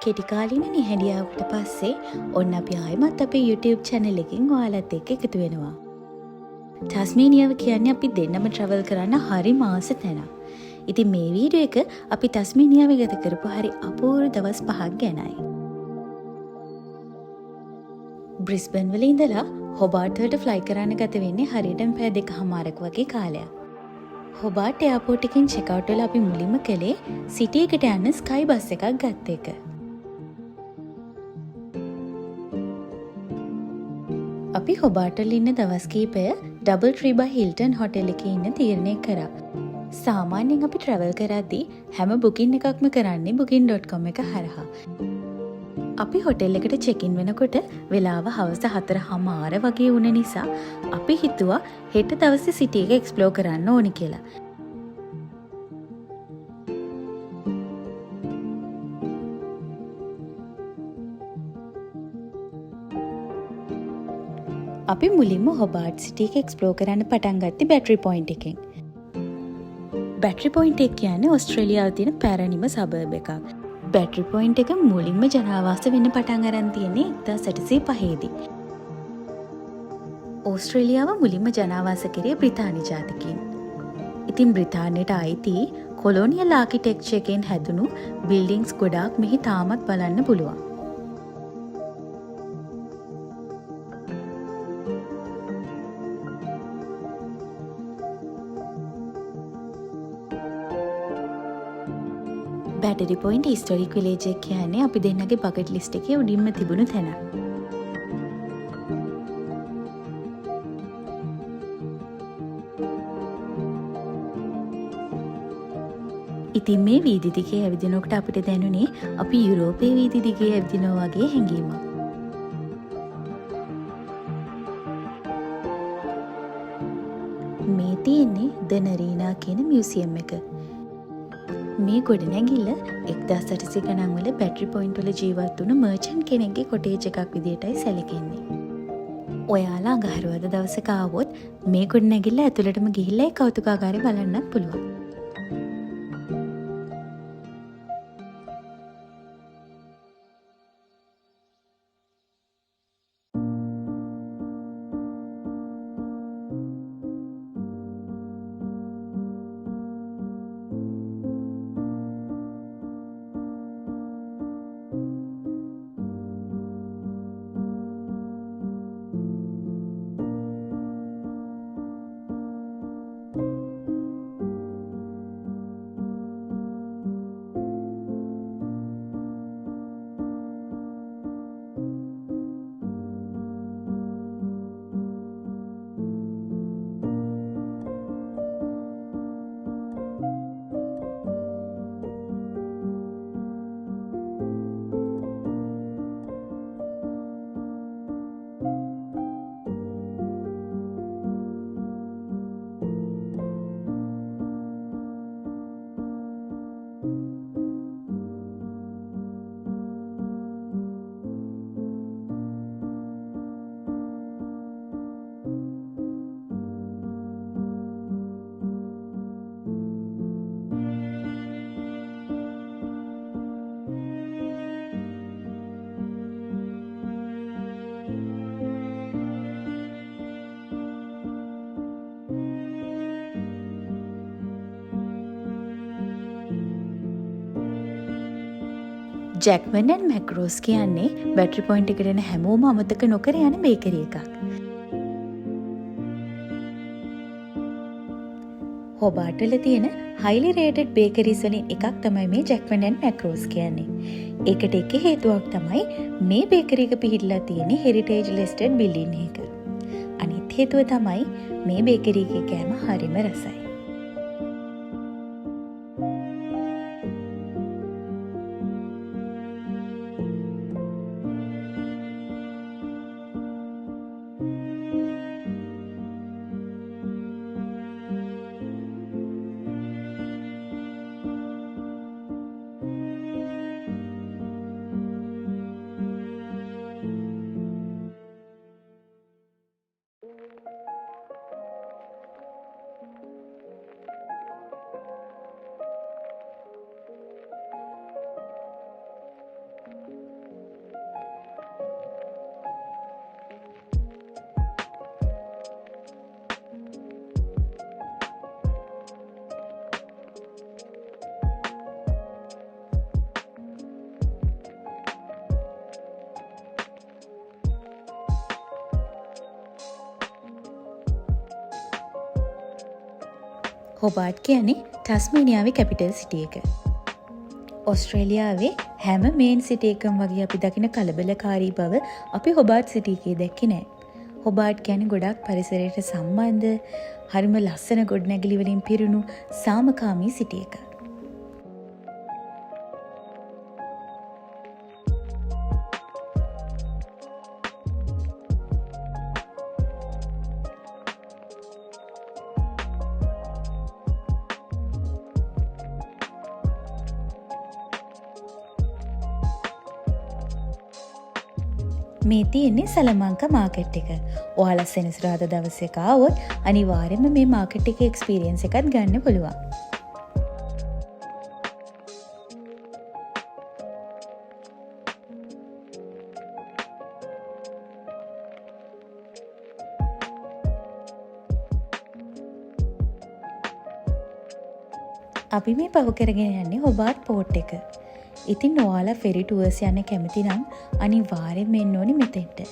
කෙටිකාලින නිහැඩියාවට පස්සේ ඔන්න අපි ආයමත් අපේ YouTube channel එකකින් ඔයාලත් එක්ක එකතු වෙනවා. ටස්මේනියාව කියන්නේ අපි දෙන්නම travel කරන්න හරි මාස තැනක්. ඉතින් මේ වීඩියෝ එක අපි ටස්මේනියාවේ ගත කරපු හරි අපූර්ව දවස් 5ක් ගැනයි. බ්‍රිස්බන් වල ඉඳලා හොබාර්ට් වලට ෆ්ලයි කරන්න ගත වෙන්නේ හරියටම පැය 2කමාරක් වගේ කාලයක්. හොබාර්ට් එයාපෝට් එකෙන් චෙක් අවුට් වෙලා අපි මුලින්ම කළේ සිටි එකට යන්න ස්කයි බස් එකක් ගත්ත එක. අපි හොබාර්ට් වල ඉන්න දවස් කීපය ඩබල් ට්‍රී බයි හිල්ටන් හොටෙල් එකේ ඉන්න තීරණය කරා. සාමාන්‍යයෙන් අපි travel කරද්දී හැම බුකින් එකක්ම කරන්නේ booking.com එක හරහා. අපි හොටෙල් එකට චෙකින් වෙනකොට වෙලාව හවස 4:00 වගේ වුණ නිසා අපි හිතුවා හෙට දවසේ සිටි එක එක්ස්ප්ලෝර් කරන්න ඕනි කියලා. අපි මුලින්ම හොබාර්ට් සිටි එක එක්ස්ප්ලෝර් කරන්න පටන් ගත්තේ බැටරි පොයින්ට් එකෙන්. බැටරි පොයින්ට් එක කියන්නේ ඕස්ට්‍රේලියාවේ තියෙන පැරණිම සබර්බ් එකක්. බැටරි පොයින්ට් එක මුලින්ම ජනාවාස වෙන්න පටන් අරන් තියෙන්නේ 1805 දී. ඕස්ට්‍රේලියාව මුලින්ම ජනාවාස කරේ බ්‍රිතාන්‍ය ජාතිකයින්. ඉතින් බ්‍රිතාන්‍යයට අයිති කොලෝනියල් ආකිටෙක්චර් එකෙන් හැදුණු බිල්ඩින්ග්ස් ගොඩාක් මෙහි තාමත් බලන්න පුළුවන්. බැටරි පොයින්ට් හිස්ටොරික් විලේජ් එක කියන්නේ අපි දෙන්නගේ බකට් ලිස්ට් එකේ උඩින්ම තිබුණු තැන. ඉතින් මේ වීදි දිගේ ඇවිදිනකොට අපිට දැනුනේ අපි යුරෝපයේ වීදි දිගේ ඇවිදිනවා වගේ හැඟීමක්. මේ තියෙන්නේ ද නරීනා කියන මියුසියම් එක. මේ ගොඩනැගිල්ල 1800 ගණන් වල බැටරි පොයින්ට් වල ජීවත් වුණු මර්චන්ට් කෙනෙක්ගේ කොටේජ් එකක් විදියටයි සැලකෙන්නේ. ඔයාලා අඟහරුවාද දවසක ආවොත් මේ ගොඩනැගිල්ල ඇතුළටම ගිහිල්ලා ඒ කෞතුකාගාරය බලන්නත් පුළුවන්. ජැක්මන් ඇන්ඩ් මැක්රෝස් කියන්නේ බැටරි පොයින්ට් එකට එන හැමෝම අමතක නොකර යන බේකරි එකක්. හොබාර්ට් වල තියෙන highly rated bakeries වලින් එකක් තමයි මේ ජැක්මන් ඇන්ඩ් මැක්රෝස් කියන්නේ. ඒකට එක හේතුවක් තමයි මේ බේකරි එක පිහිටලා තියෙන හෙරිටේජ් ලිස්ටඩ් බිල්ඩින් එක. අනිත් හේතුව තමයි මේ බේකරි එකේ කෑම හරිම රසයි. හොබාට් කියන්නේ ටස්මේනියාවේ කැපිටල් සිටි එක. ඔස්ට්‍රේලියාවේ හැම මේන් සිටි එකම වගේ අපි දකින කලබලකාරී බව අපි හොබාට් සිටි එකේ දැක්කේ නෑ. හොබාට් කියන්නේ ගොඩක් පරිසරයට සම්බන්ධ, හරිම ලස්සන ගොඩනැගිලි වලින් පිරුණු සාමකාමී සිටි එක. මේ තියෙන්නේ සැලමංක මාකට් එක. ඔයාලා සෙනසුරාදා දවසේ ආවොත් අනිවාර්යයෙන්ම මේ මාකට් එකේ එක්ස්පීරියන්ස් එකක් ගන්න පුළුවන්. අපි මේ පහු කරගෙන යන්නේ හොබාට් පෝට් එක. ඉතින් ඔයාලා ෆෙරි ටුවර්ස් යන්න කැමති නම් අනිවාර්යෙන්ම එන්න ඕනි මෙතෙන්ට.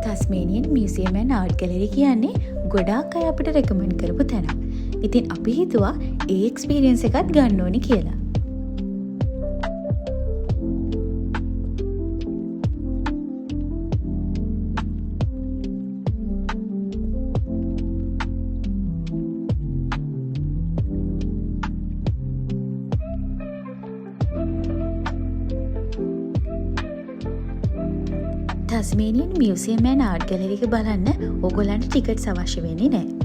ටස්මේනියන් මියුසියම් ඇන්ඩ් ආර්ට් ගැලරි කියන්නේ ගොඩාක් අය අපිට රෙකමන්ඩ් කරපු තැනක්. ඉතින් අපි හිතුවා ඒ එක්ස්පීරියන්ස් එකත් ගන්න ඕනි කියලා. ටස්මේනියන් මියුසියම් ඇන්ඩ් ආර්ට් ගැලරි එක බලන්න ඕගොල්ලන්ට ටිකට්ස් අවශ්‍ය වෙන්නේ නැහැ.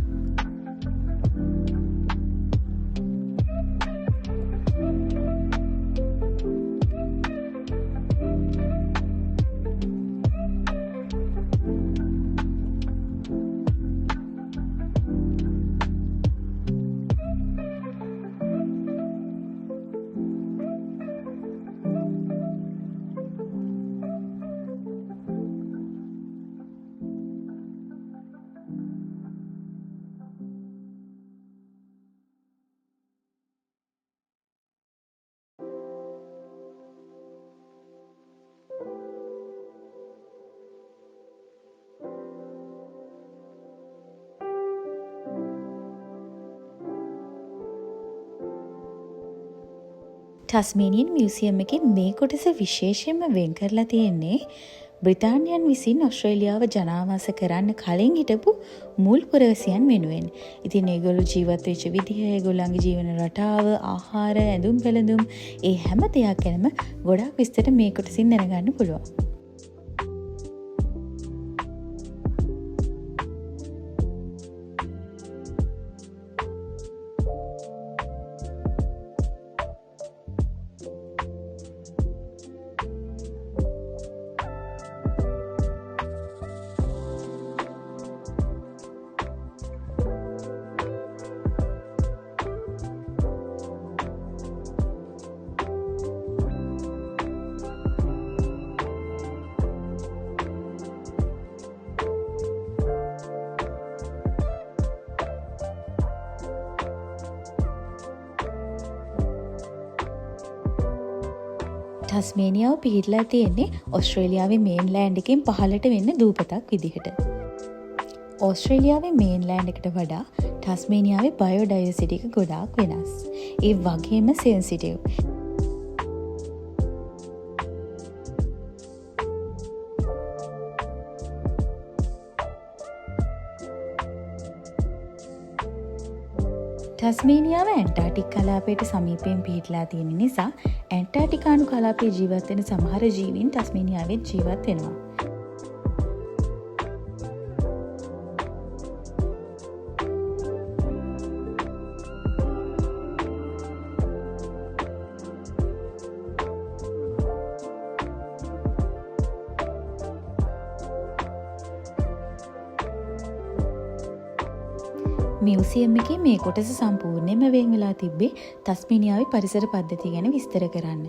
ටස්මේනියන් මියුසියම් එකේ මේ කොටස විශේෂයෙන්ම වෙන් කරලා තියෙන්නේ බ්‍රිතාන්‍යයන් විසින් ඔස්ට්‍රේලියාව ජනාවාස කරන්න කලින් හිටපු මුල් පුරවැසියන් වෙනුවෙන්. ඉතින් ඒගොල්ලෝ ජීවත් වෙච්ච විදිහ, ඒගොල්ලන්ගේ ජීවන රටාව, ආහාර, ඇඳුම් පැළඳුම්, ඒ හැම දෙයක් ගැනම ගොඩාක් විස්තර මේ කොටසින් දැනගන්න පුළුවන්. ටස්මේනියාව පිහිටලා තියෙන්නේ ඔස්ට්‍රේලියාවේ මේන්ලෑන්ඩ් එකෙන් පහළට වෙන්න දූපතක් විදිහට. ඔස්ට්‍රේලියාවේ මේන්ලෑන්ඩ් එකට වඩා ටස්මේනියාවේ බයෝඩයවර්සිටි එක ගොඩාක් වෙනස්. ඒ වගේම සෙන්සිටිව්. ටස්මේනියාව ඇන්ටාටික් කලාපයට සමීපයෙන් පිහිටලා තියෙන නිසා ඇන්ටාටිකානු කලාපයේ ජීවත් වෙන සමහර ජීවීන් ටස්මේනියාවෙත් ජීවත් වෙනවා. මියුසියම් එකේ මේ කොටස සම්පූර්ණයෙන්ම වෙන් වෙලා තිබ්බේ තස්මේනියාවේ පරිසර පද්ධතිය ගැන විස්තර කරන්න.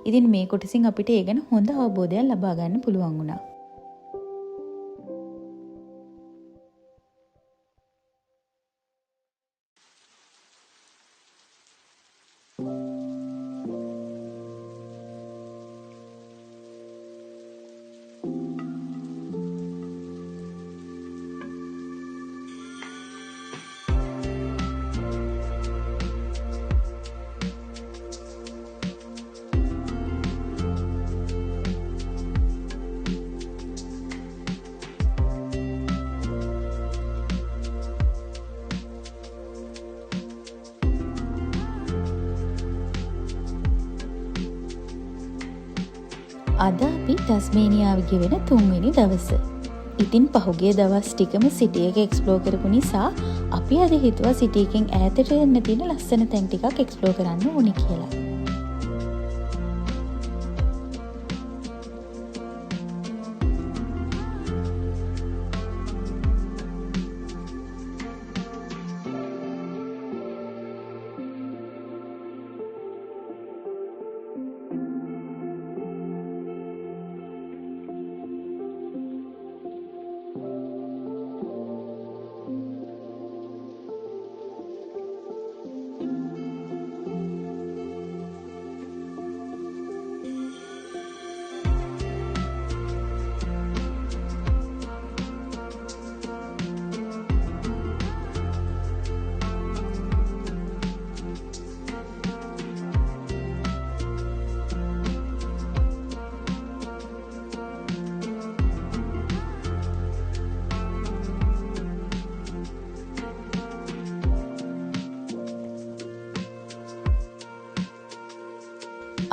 ඉතින් මේ කොටසින් අපිට ඒ ගැන හොඳ අවබෝධයක් ලබා ගන්න පුළුවන් වුණා. අද අපි ටස්මේනියාව ගෙවෙන 3 වෙනි දවස. ඉතින් පහුගිය දවස් ටිකම සිටි එක එක්ස්ප්ලෝර් කරපු නිසා අපි අද හිතුවා සිටි එකෙන් ඈතට යන්න තියෙන ලස්සන තැන් ටිකක් එක්ස්ප්ලෝර් කරන්න ඕනි කියලා.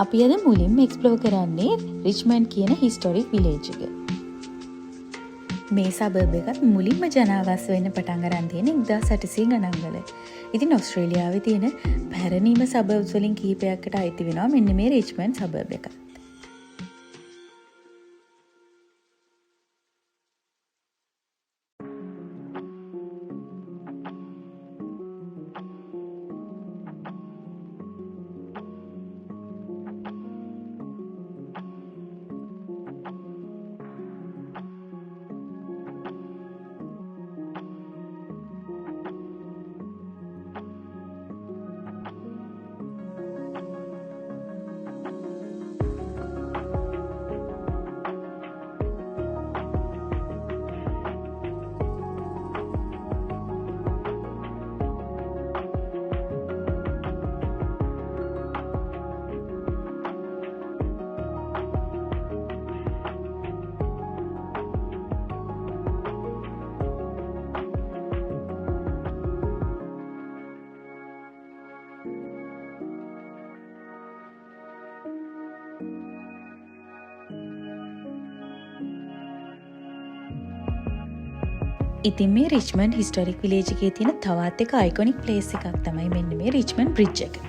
අපි අද මුලින්ම එක්ස්ප්ලෝර් කරන්නේ රිච්මන්ඩ් කියන හිස්ටොරික් විලේජ් එක. මේ සබර්බ් එකත් මුලින්ම ජනාවාස වෙන්න පටන් අරන් තියෙන 1800 ගණන් වල. ඉතින් ඕස්ට්‍රේලියාවේ තියෙන පැරණිම සබර්බ්ස් වලින් කිහිපයකට අයිති වෙනවා මෙන්න මේ රිච්මන්ඩ් සබර්බ් එක. ඉතින් මේ රිච්මන්ඩ් හිස්ටොරික් විලේජ් එකේ තියෙන තවත් එක අයිකොනික් ප්ලේස් එකක් තමයි මෙන්න මේ රිච්මන්ඩ් බ්‍රිජ් එක.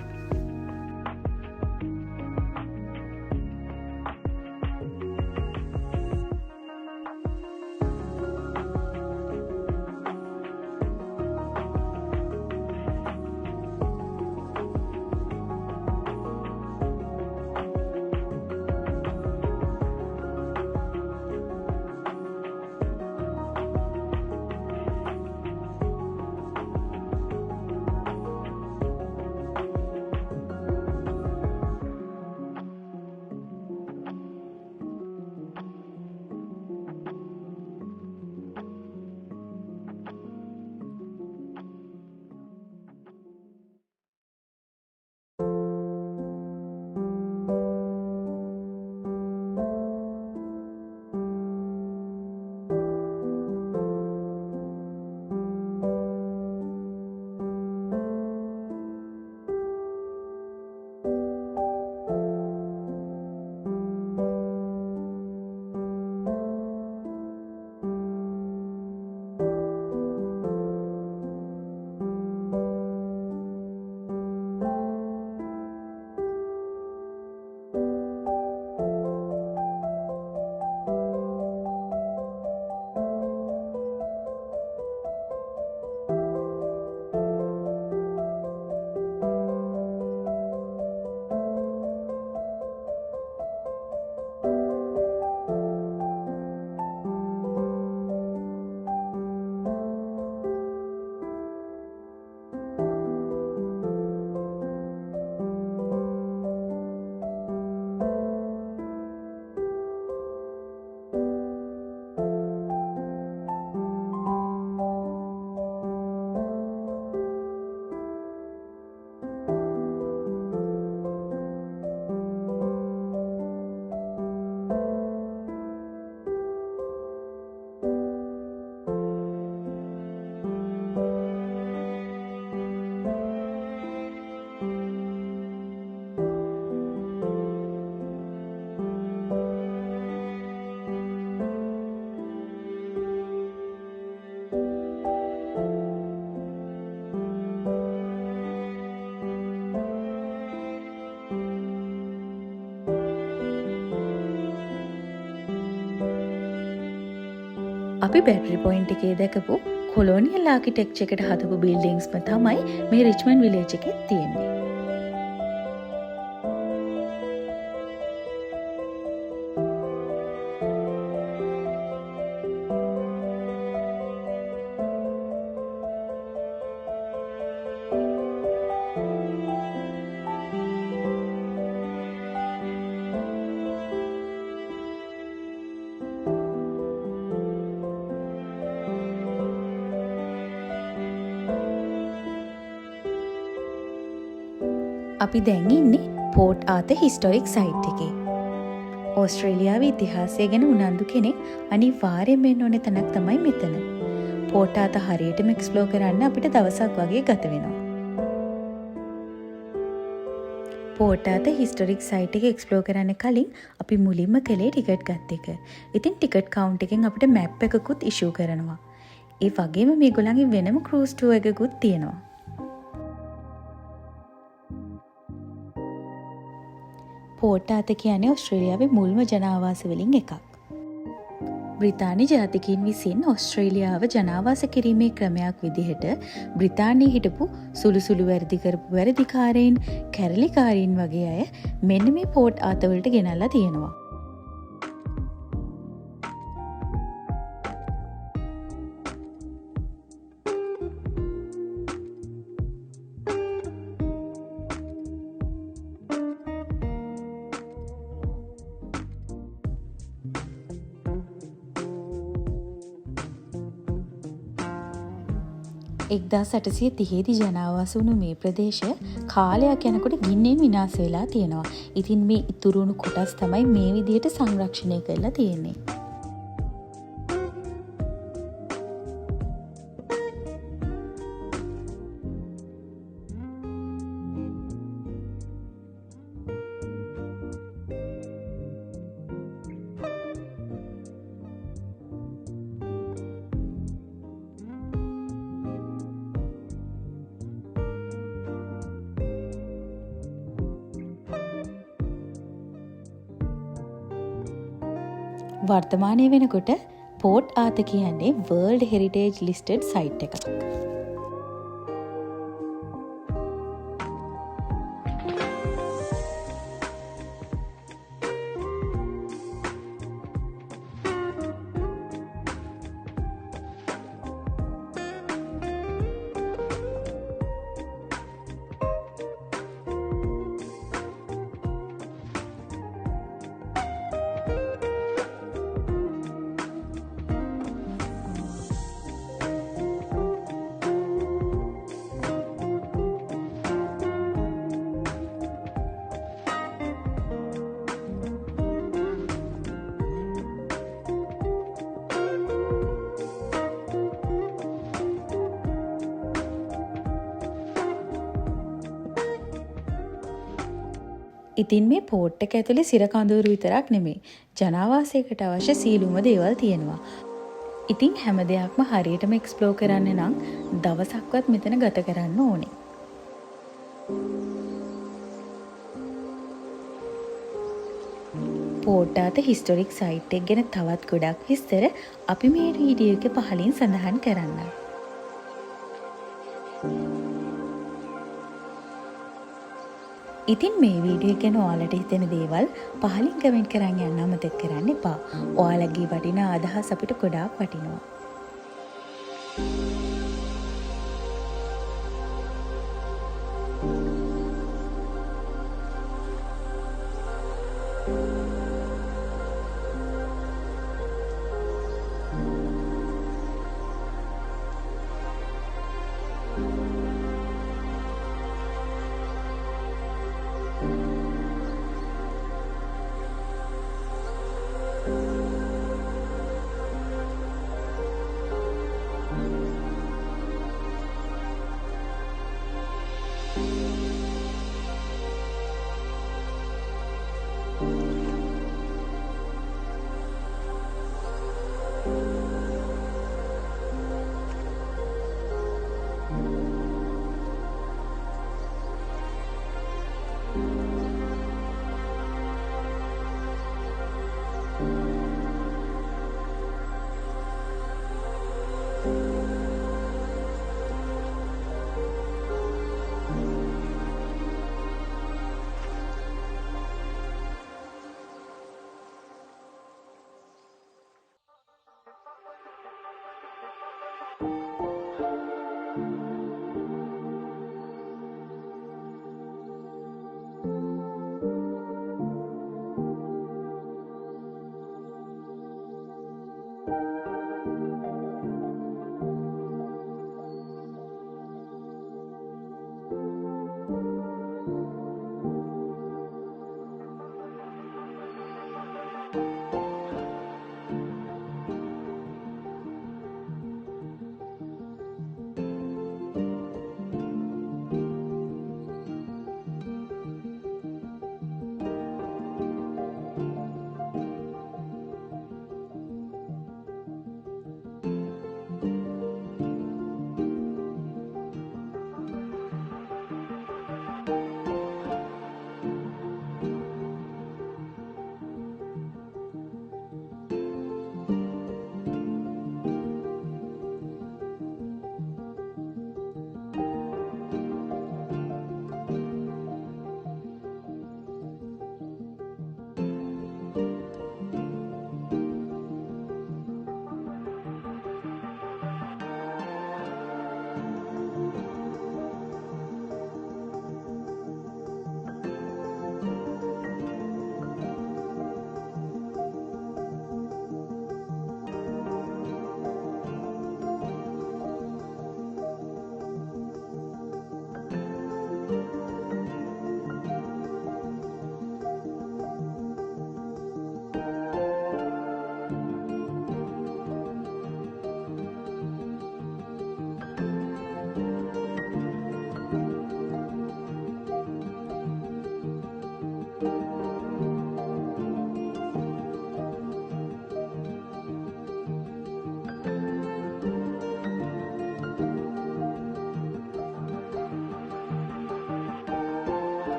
අපි බැටරි පොයින්ට් එකේ දැකපු කොලෝනියල් ආකිටෙක්චර් එකට හදපු බිල්ඩින්ග්ස්ම තමයි මේ රිච්මන්ඩ් විලේජ් එකේ තියෙන්නේ. අපි දැන් ඉන්නේ පෝට් ආතර් හිස්ටොරික් සයිට් එකේ. ඕස්ට්‍රේලියාවේ ඉතිහාසය ගැන උනන්දු කෙනෙක් අනිවාර්යයෙන්ම එන්න ඕනේ තැනක් තමයි මෙතන. පෝට් ආතර් හරියටම එක්ස්ප්ලෝර් කරන්න අපිට දවසක් වගේ ගත වෙනවා. පෝට් ආතර් හිස්ටොරික් සයිට් එක එක්ස්ප්ලෝර් කරන්න කලින් අපි මුලින්ම කළේ ටිකට් ගත් එක. ඉතින් ටිකට් කවුන්ට් එකෙන් අපිට මැප් එකකුත් ඉෂුව කරනවා. ඒ වගේම මේගොල්ලන්ගේ වෙනම ක්‍රූස් ටුවර් එකකුත් තියෙනවා. පෝට් ආතර් කියන්නේ ඕස්ට්‍රේලියාවේ මුල්ම ජනාවාස වලින් එකක්. බ්‍රිතාන්‍ය ජාතිකයින් විසින් ඕස්ට්‍රේලියාව ජනාවාස කිරීමේ ක්‍රමයක් විදිහට බ්‍රිතාන්‍යයේ හිටපු සුළු වැරදි කරපු වැරදිකාරයින්, කැරලිකාරීන් වගේ අය මෙන්න මේ පෝට් ආතර් වලට ගෙනල්ලා තියෙනවා. එක්දා 830දී ජනාවාස වුණු මේ ප්‍රදේශය කාලයක් යනකොට ගින්නෙන් විනාශ වෙලා තියෙනවා. ඉතින් මේ ඉතුරුණු කොටස් තමයි මේ විදිහට සංරක්ෂණය කරලා තියෙන්නේ. වර්තමානය වෙනකොට පෝට් ආතර් කියන්නේ වර්ල්ඩ් හෙරිටේජ් ලිස්ටඩ් සයිට් එකක්. ඉතින් මේ පෝට් එක ඇතුලේ සිර කඳවුරු විතරක් නෙමෙයි ජනාවාසයකට අවශ්‍ය සීලුම දේවල් තියෙනවා. ඉතින් හැම දෙයක්ම හරියටම එක්ස්ප්ලෝර් කරන්න නම් දවසක්වත් මෙතන ගත කරන්න ඕනේ. පෝට් ආතර් හිස්ටොරික් සයිට් එක ගැන තවත් ගොඩක් විස්තර අපි මේ වීඩියෝ එකේ පහලින් සඳහන් කරන්නම්. ඉතින් මේ වීඩියෝ ගැන ඔයාලට හිතෙන දේවල් පහලින් කමෙන්ට් කරන් යන්න අමතක කරන්න එපා. ඔයාලගේ වටිනා අදහස් අපිට ගොඩාක් වටිනවා.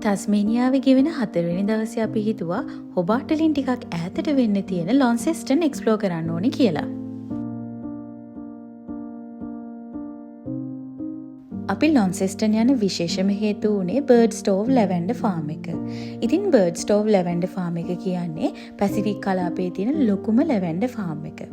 ටස්මේනියාවේ ගෙවෙන 4 වෙනි දවසේ අපි හිතුවා හොබාටලින් ටිකක් ඈතට වෙන්න තියෙන ලොන්සෙස්ටන් එක්ස්ප්ලෝර් කරන්න ඕනේ කියලා. අපි ලොන්සෙස්ටන් යන විශේෂම හේතුව වුණේ බර්ඩ් ස්ටෝව් ලැවෙන්ඩර් ෆාම් එක. ඉතින් බර්ඩ් ස්ටෝව් ලැවෙන්ඩර් ෆාම් එක කියන්නේ පැසිෆික් කලාපයේ තියෙන ලොකුම ලැවෙන්ඩර් ෆාම් එක.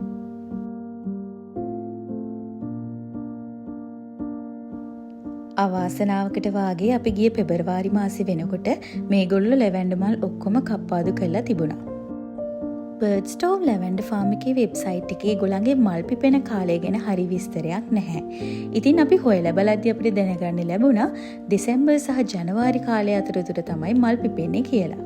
අවාසනාවකට වාගේ අපි ගිය පෙබරවාරි මාසෙ වෙනකොට මේගොල්ලෝ ලැවෙන්ඩර් මල් ඔක්කොම කප්පාදු කරලා තිබුණා. බර්ඩ් ස්ටෝව් ලැවෙන්ඩර් ෆාම් එකේ වෙබ්සයිට් එකේ ඒගොල්ලන්ගේ මල් පිපෙන කාලය ගැන හරි විස්තරයක් නැහැ. ඉතින් අපි හොයලා බලද්දී අපිට දැනගන්න ලැබුණා දෙසැම්බර් සහ ජනවාරි කාලය අතරතුර තමයි මල් පිපෙන්නේ කියලා.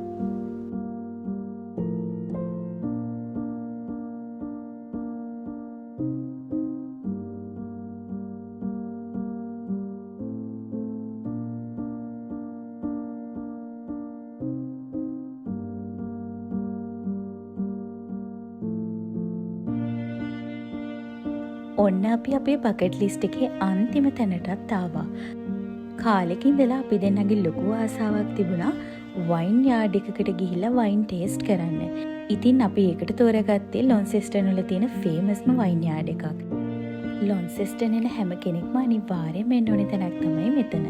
ඔන්න අපි අපේ බකට් ලිස්ට් එකේ අන්තිම තැනටත් ආවා. කාලෙක ඉඳලා අපි දෙන්නගේ ලොකු ආසාවක් තිබුණා වයින් යාඩ් එකකට ගිහිල්ලා වයින් ටේස්ට් කරන්න. ඉතින් අපි ඒකට තෝරගත්තේ ලොන්සෙස්ටන් වල තියෙන ෆේමස්ම වයින් යාඩ් එකක්. ලොන්සෙස්ටන් එන හැම කෙනෙක්ම අනිවාර්යයෙන්ම එන්න ඕනේ තැනක් තමයි මෙතන.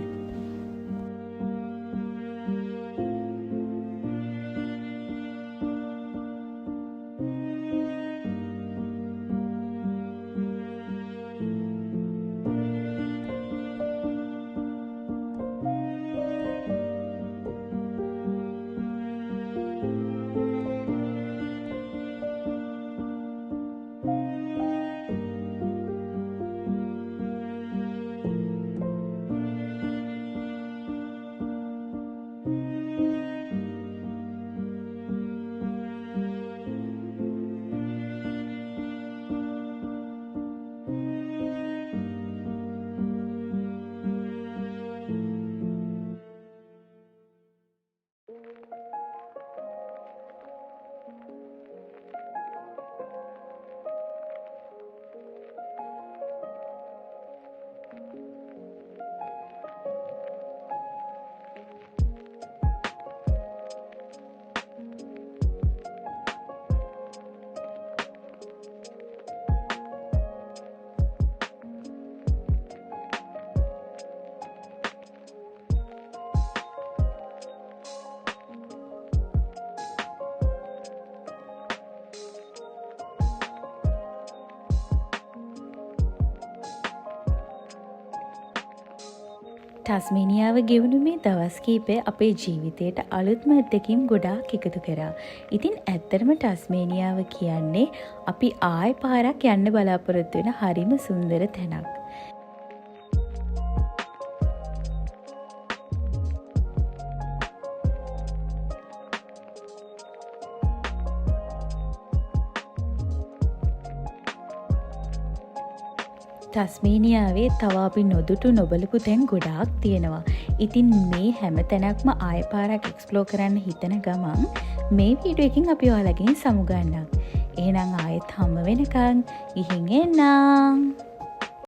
ටස්මේනියාව ගෙවුණු මේ දවස් කීපය අපේ ජීවිතයට අලුත්ම අත්දැකීම් ගොඩාක් එකතු කරා. ඉතින් ඇත්තටම ටස්මේනියාව කියන්නේ අපි ආයෙ පාරක් යන්න බලාපොරොත්තු වෙන හරිම සුන්දර තැනක්. ටස්මේනියාවේ තව අපි නොදුටු නොබලපු තැන් ගොඩාක් තියෙනවා. ඉතින් මේ හැම තැනක්ම ආයෙ පාරක් එක්ස්ප්ලෝර් කරන්න හිතන ගමන් මේ වීඩියෝ එකකින් අපි ඔයාලගෙන් සමුගන්නම්. එහෙනම් ආයෙත් හම්බ වෙනකන් ගිහින් එන්නම්.